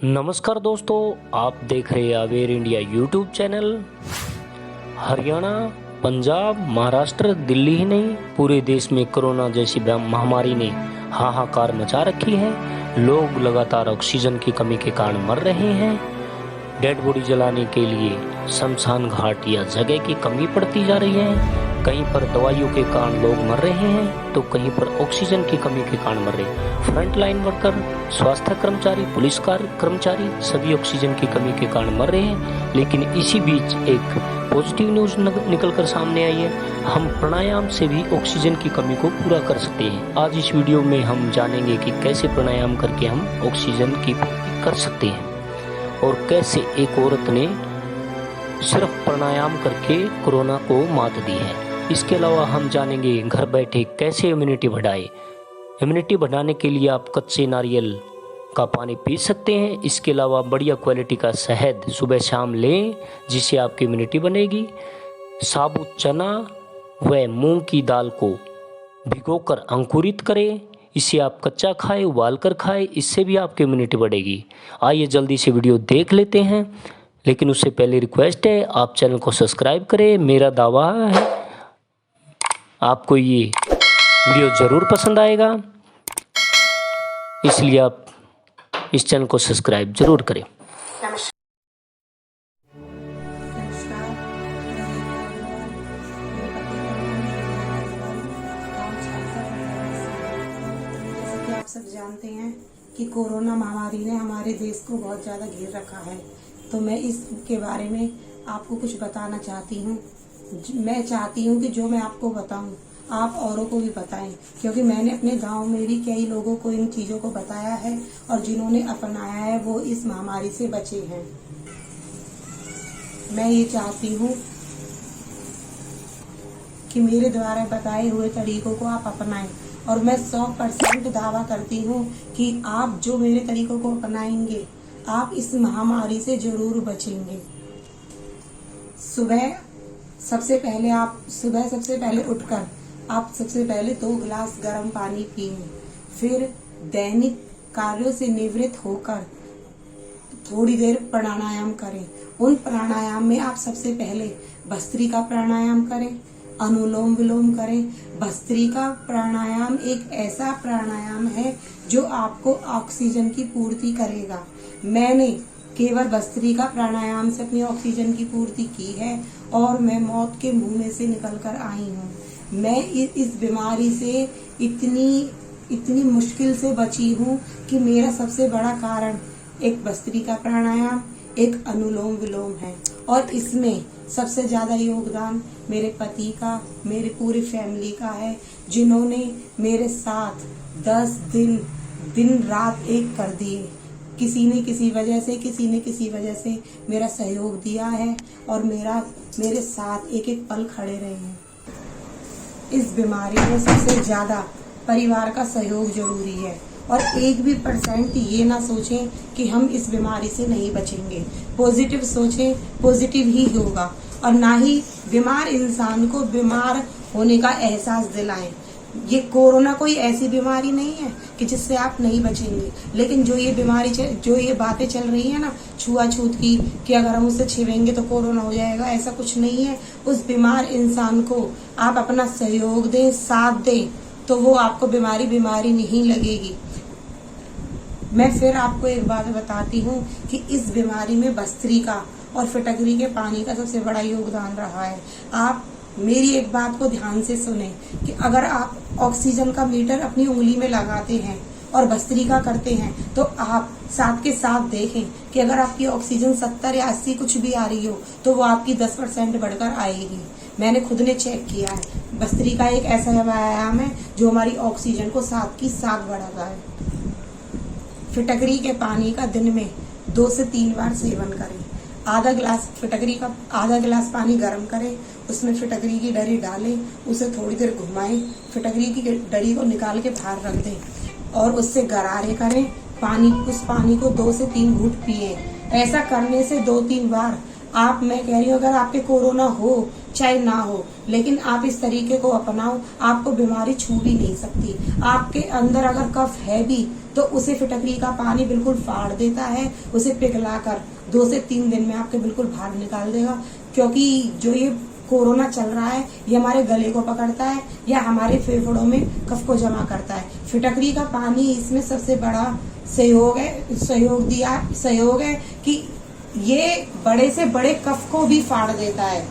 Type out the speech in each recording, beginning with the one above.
नमस्कार दोस्तों, आप देख रहे हैं aware India YouTube channel. Haryana, Punjab, Maharashtra, Delhi ही नहीं पूरे देश में कोरोना जैसी महामारी ने हाहाकार मचा रखी है। लोग लगातार ऑक्सीजन की कमी के कारण मर रहे हैं। डेड बॉडी जलाने के लिए शमशान घाट या जगह की कमी पड़ती जा रही है। कहीं पर दवाइयों के कारण लोग मर रहे हैं तो कहीं पर ऑक्सीजन की कमी के कारण मर रहे हैं। फ्रंट लाइन वर्कर, स्वास्थ्य कर्मचारी, पुलिस कर्मचारी सभी ऑक्सीजन की कमी के कारण मर रहे हैं। लेकिन इसी बीच एक पॉजिटिव न्यूज निकलकर सामने आई है। हम प्राणायाम से भी ऑक्सीजन की कमी को पूरा कर सकते हैं। आज इस वीडियो में हम जानेंगे कि कैसे प्राणायाम करके हम ऑक्सीजन की पूर्ति कर सकते हैं और कैसे एक औरत ने सिर्फ प्राणायाम करके कोरोना को मात दी है। इसके अलावा हम जानेंगे घर बैठे कैसे इम्यूनिटी बढ़ाए। इम्यूनिटी बढ़ाने के लिए आप कच्चे नारियल का पानी पी सकते हैं। इसके अलावा बढ़िया क्वालिटी का शहद सुबह शाम लें जिससे आपकी इम्यूनिटी बनेगी। साबुत चना व मूंग की दाल को भिगोकर अंकुरित करें। इसे आप कच्चा खाएं, उबाल कर खाएं, इससे भी आपकी इम्यूनिटी बढ़ेगी। आइए जल्दी से वीडियो देख लेते हैं, लेकिन उससे पहले रिक्वेस्ट है आप चैनल को सब्सक्राइब करें। मेरा दावा है आपको ये वीडियो ज़रूर पसंद आएगा, इसलिए आप इस चैनल को सब्सक्राइब ज़रूर करें। आप सब जानते हैं कि कोरोना महामारी ने हमारे देश को बहुत ज़्यादा घेर रखा है, तो मैं इसके बारे में आपको कुछ बताना चाहती हूँ। मैं चाहती हूँ कि जो मैं आपको बताऊँ आप औरों को भी बताएं, क्योंकि मैंने अपने गांव में भी कई लोगों को इन चीज़ों को बताया है और जिन्होंने अपनाया है वो इस महामारी से बचे हैं। मैं ये चाहती हूँ कि मेरे द्वारा बताए हुए तरीकों को आप अपनाएं और मैं 100% दावा करती हूँ कि आप जो मेरे तरीकों को अपनाएंगे आप इस महामारी से जरूर बचेंगे। सुबह सबसे पहले उठकर आप सबसे पहले 2 गिलास गर्म पानी पिएं। फिर दैनिक कार्यों से निवृत्त होकर थोड़ी देर प्राणायाम करें। उन प्राणायाम में आप सबसे पहले भस्त्रिका प्राणायाम करें, अनुलोम विलोम करें। भस्त्रिका प्राणायाम एक ऐसा प्राणायाम है जो आपको ऑक्सीजन की पूर्ति करेगा। मैंने केवल भस्त्रिका प्राणायाम से अपनी ऑक्सीजन की पूर्ति की है और मैं मौत के मुंह में से निकल कर आई हूँ। मैं इस बीमारी से इतनी मुश्किल से बची हूँ कि मेरा सबसे बड़ा कारण एक भस्त्रिका प्राणायाम, एक अनुलोम विलोम है और इसमें सबसे ज्यादा योगदान मेरे पति का, मेरे पूरी फैमिली का है, जिन्होंने मेरे साथ 10 दिन रात एक कर दिए। किसी ने किसी वजह से मेरा सहयोग दिया है और मेरे साथ एक एक पल खड़े रहे हैं। इस बीमारी में सबसे ज्यादा परिवार का सहयोग जरूरी है और 1% भी ये ना सोचें कि हम इस बीमारी से नहीं बचेंगे। पॉजिटिव सोचें, पॉजिटिव ही होगा और ना ही बीमार इंसान को बीमार होने का एहसास दिलाएं। ये कोरोना कोई ऐसी बीमारी नहीं है कि जिससे आप नहीं बचेंगे, लेकिन जो ये बातें चल रही है ना छुआछूत की कि अगर हम उससे छुएंगे तो कोरोना हो जाएगा, ऐसा कुछ नहीं है। उस बीमार इंसान को आप अपना सहयोग दें, साथ दें, तो वो आपको बीमारी नहीं लगेगी। मैं फिर आपको एक बात बताती हूँ कि इस बीमारी में भस्त्रिका और फिटकरी के पानी का सबसे बड़ा योगदान रहा है। आप मेरी एक बात को ध्यान से सुने कि अगर आप ऑक्सीजन का मीटर अपनी उंगली में लगाते हैं और भस्त्रिका करते हैं तो आप साथ के साथ देखें कि अगर आपकी ऑक्सीजन 70 या 80 कुछ भी आ रही हो तो वो आपकी 10% बढ़कर आएगी। मैंने खुद ने चेक किया है। भस्त्रिका एक ऐसा व्यायाम है जो हमारी ऑक्सीजन को साथ की साथ बढ़ाता है। फिटकरी के पानी का दिन में 2 से 3 बार सेवन करें। आधा गिलास पानी गर्म करें, उसमें फिटकरी की डरी डालें, उसे थोड़ी देर घुमाएं, फिटकरी की डरी को निकाल के बाहर रख दें और उससे गरारे करें। उस पानी को 2 से 3 घूंट पिए। ऐसा करने से 2-3 बार मैं कह रही हूँ अगर आपके कोरोना हो चाहे ना हो, लेकिन आप इस तरीके को अपनाओ, आपको बीमारी छू भी नहीं सकती। आपके अंदर अगर कफ है भी तो उसे फिटकरी का पानी बिल्कुल फाड़ देता है, उसे पिघलाकर 2 से 3 दिन में आपके बिल्कुल बाहर निकाल देगा। क्योंकि जो ये कोरोना चल रहा है ये हमारे गले को पकड़ता है या हमारे फेफड़ों में कफ को जमा करता है। फिटकरी का पानी इसमें सबसे बड़ा सहयोग है कि ये बड़े से बड़े कफ को भी फाड़ देता है।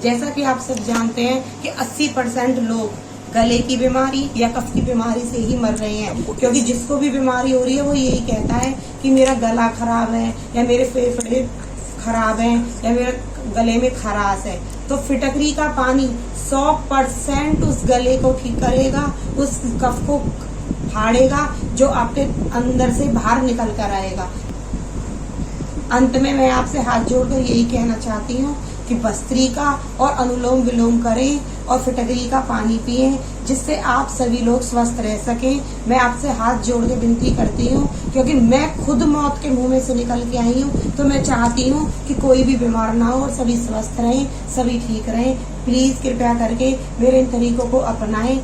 जैसा कि आप सब जानते हैं कि 80% लोग गले की बीमारी या कफ की बीमारी से ही मर रहे हैं, क्योंकि जिसको भी बीमारी हो रही है वो यही कहता है कि मेरा गला खराब है या मेरे फेफड़े खराब हैं या मेरे गले में खराश है। तो फिटकरी का पानी 100% उस गले को ठीक करेगा, उस कफ को फाड़ेगा जो आपके अंदर से बाहर निकल कर आएगा। अंत में मैं आपसे हाथ जोड़कर यही कहना चाहती हूँ कि भस्त्रिका और अनुलोम विलोम करें और फिटकरी का पानी पिएं, जिससे आप सभी लोग स्वस्थ रह सकें। मैं आपसे हाथ जोड़ के विनती करती हूँ, क्योंकि मैं खुद मौत के मुंह में से निकल के आई हूँ, तो मैं चाहती हूँ कि कोई भी बीमार ना हो और सभी स्वस्थ रहें, सभी ठीक रहें। प्लीज कृपया करके मेरे इन तरीकों को अपनाएं।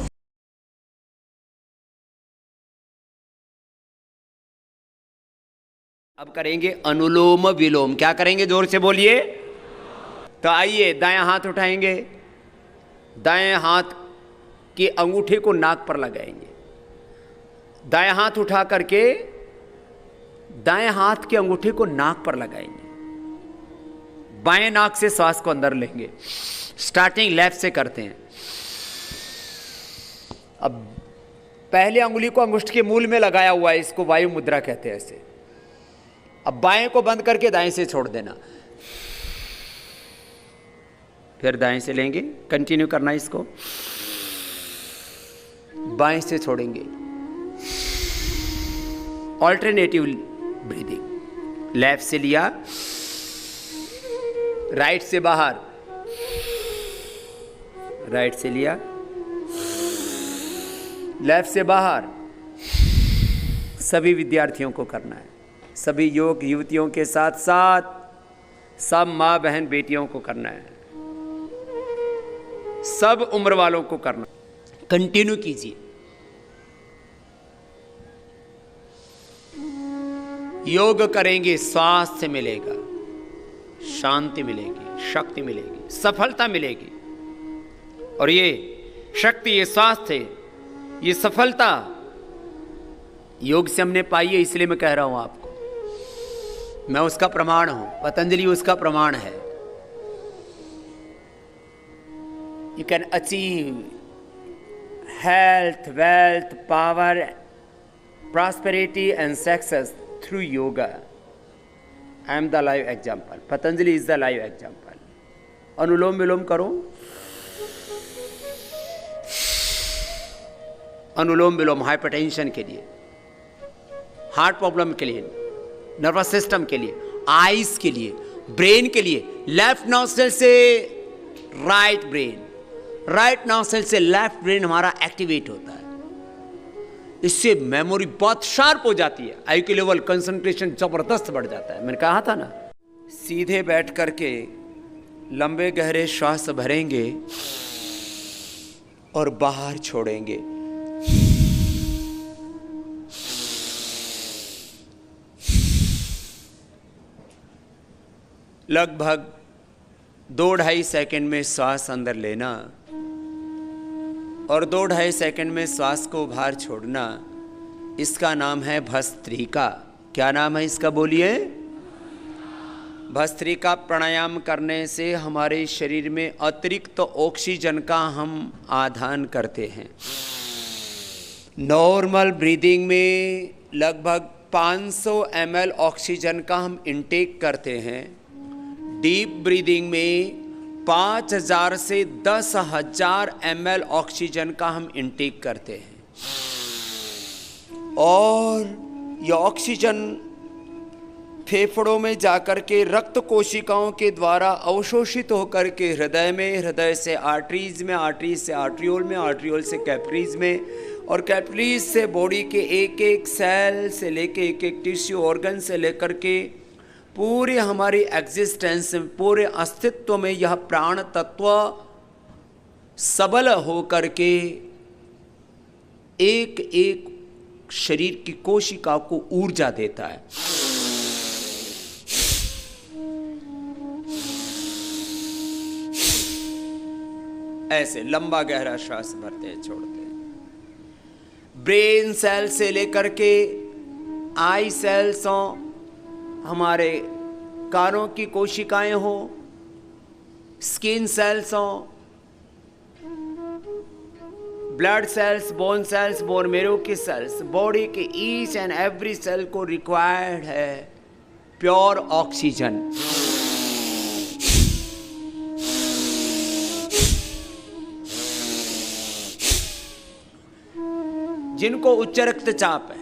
अब करेंगे अनुलोम विलोम। क्या करेंगे, जोर से बोलिए। तो आइए, दायां हाथ उठाएंगे, दाएं हाथ के अंगूठे को नाक पर लगाएंगे। दायां हाथ उठा करके दाएं हाथ के अंगूठे को नाक पर लगाएंगे। बाएं नाक से श्वास को अंदर लेंगे। स्टार्टिंग लेफ्ट से करते हैं। अब पहले अंगुली को अंगुष्ठ के मूल में लगाया हुआ है, इसको वायु मुद्रा कहते हैं ऐसे। अब बाएं को बंद करके दाएं से छोड़ देना, फिर दाएं से लेंगे, कंटिन्यू करना इसको। बाएं से छोड़ेंगे, ऑल्टरनेटिव ब्रीदिंग। लेफ्ट से लिया, राइट से बाहर, राइट से लिया, लेफ्ट से बाहर। सभी विद्यार्थियों को करना है, सभी युवक युवतियों के साथ साथ सब माँ बहन बेटियों को करना है, सब उम्र वालों को करना। कंटिन्यू कीजिए। योग करेंगे, स्वास्थ्य मिलेगा, शांति मिलेगी, शक्ति मिलेगी, सफलता मिलेगी। और ये शक्ति, ये स्वास्थ्य, ये सफलता योग से हमने पाई है, इसलिए मैं कह रहा हूं आपको। मैं उसका प्रमाण हूं, पतंजलि उसका प्रमाण है। You can achieve health, wealth, power, prosperity and success through yoga. I am the live example. Patanjali is the live example. अनुलोम विलोम करो। अनुलोम विलोम हाइपरटेंशन के लिए, हार्ट प्रॉब्लम के लिए, नर्वस सिस्टम के लिए, आईज के लिए, ब्रेन के लिए। लेफ्ट नॉस्ट्रिल से राइट ब्रेन, राइट नॉस्ट्रिल से लेफ्ट ब्रेन हमारा एक्टिवेट होता है। इससे मेमोरी बहुत शार्प हो जाती है, आईक्यू लेवल, कंसंट्रेशन जबरदस्त बढ़ जाता है। मैंने कहा था ना। सीधे बैठ करके लंबे गहरे श्वास भरेंगे और बाहर छोड़ेंगे। लगभग 2-2.5 सेकंड में श्वास अंदर लेना और 2-2.5 सेकंड में श्वास को बाहर छोड़ना। इसका नाम है भस्त्रिका। क्या नाम है इसका, बोलिए। भस्त्रिका प्राणायाम करने से हमारे शरीर में अतिरिक्त ऑक्सीजन का हम आदान करते हैं। नॉर्मल ब्रीदिंग में लगभग 500 ml ऑक्सीजन का हम इंटेक करते हैं। डीप ब्रीदिंग में 5000 से 10,000 ml ऑक्सीजन का हम इंटेक करते हैं। और यह ऑक्सीजन फेफड़ों में जाकर के रक्त कोशिकाओं के द्वारा अवशोषित होकर के हृदय में, हृदय से आर्टरीज में, आर्टरीज से आर्ट्रियोल में, आर्ट्रियोल से कैपिलरीज में, और कैपिलरीज से बॉडी के एक एक सेल से लेके एक एक टिश्यू ऑर्गन से लेकर के पूरे हमारी एग्जिस्टेंस में, पूरे अस्तित्व में यह प्राण तत्व सबल हो करके एक एक शरीर की कोशिका को ऊर्जा देता है। ऐसे लंबा गहरा श्वास भरते हैं, छोड़ते हैं। ब्रेन सेल से लेकर के आई सेल्स हो, हमारे कानों की कोशिकाएं हो, स्किन सेल्स हो, blood cells, bone cells, bone marrow की सेल्स, बॉडी के ईच एंड एवरी सेल को रिक्वायर्ड है प्योर ऑक्सीजन। जिनको उच्च रक्तचाप है,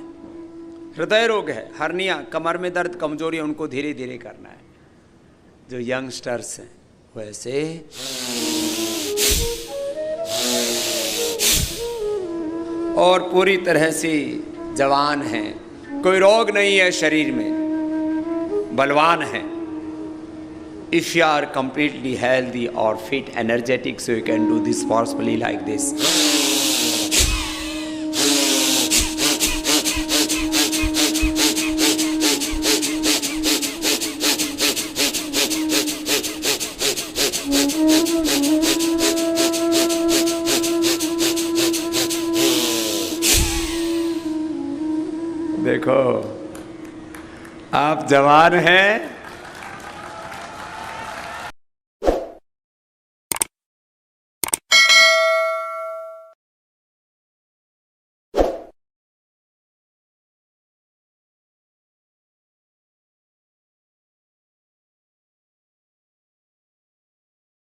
हृदय रोग है, हर्निया, कमर में दर्द, कमजोरी, उनको धीरे धीरे करना है। जो यंगस्टर्स हैं वैसे और पूरी तरह से जवान हैं, कोई रोग नहीं है शरीर में, बलवान है। If you are completely healthy or fit, energetic, so you can do this forcefully like this. देखो, आप जवान हैं,